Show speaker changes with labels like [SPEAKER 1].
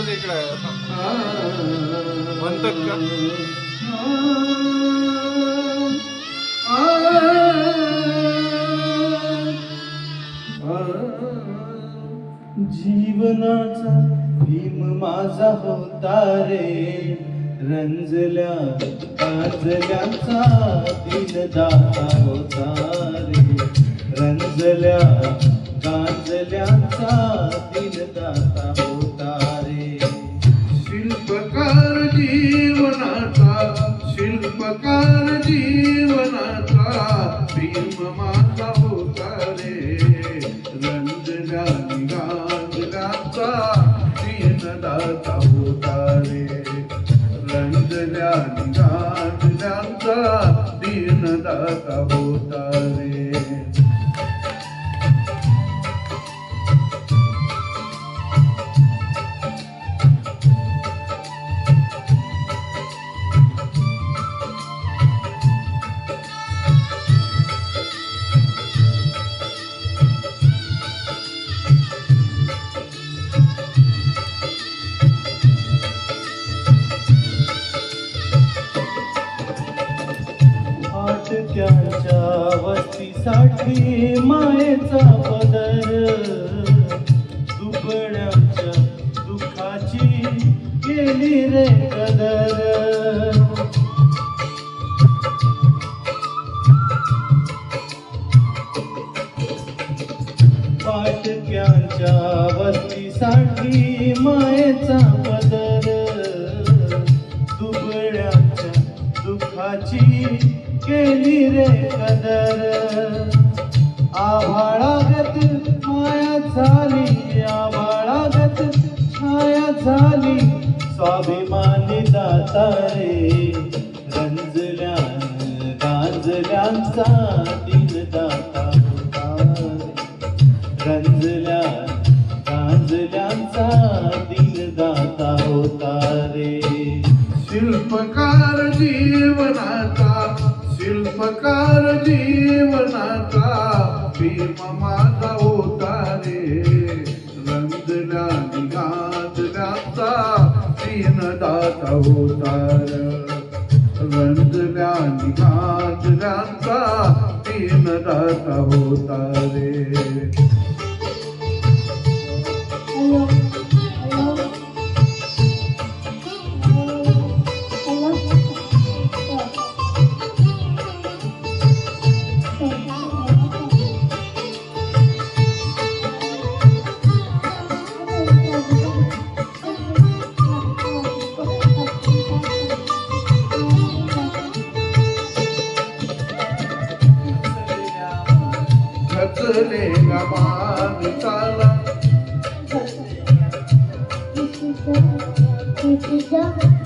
[SPEAKER 1] आवाज इकडे म्हणतात का?
[SPEAKER 2] जीवनाचा भीम माझा होता रे, रंजल्या गाजल्याचा दिनदाता होता रे, रंजल्या गाजल्याचा दिनदाता होता रे.
[SPEAKER 3] शिल्पकार जीवनाचा, शिल्पकार जीवनाचा भीम माझा होता रे, रंजल्या गाजल्याचा दीनदाता होता रे, रंजल्या गाजल्याचा दीनदाता होता रे.
[SPEAKER 2] फाटक्याच्या वस्तीसाठी मायेचा पदर, दुबळ्याच्या दुःखाची केली रे कदर. फाटक्याच्या वस्तीसाठी मायेचा पदर, दुबळ्याच्या दुःखाची केली रे कदर. आभाळागत माया झाली, आभाळागत छाया झाली, स्वाभिमानी दाता रे, रंजल्या गाजल्यांचा दिनदाता होता रे, रंजल्या गाजल्यांचा दिनदाता होता रे.
[SPEAKER 3] शिल्पकार जीवनाचा, शिल्पकार जीवनाचा भीम माझा होता रे, रंजल्या गाजल्याचा दीनदाता होता रे, रंजल्या गाजल्याचा दीनदाता होता रे. खचलेला माणसाला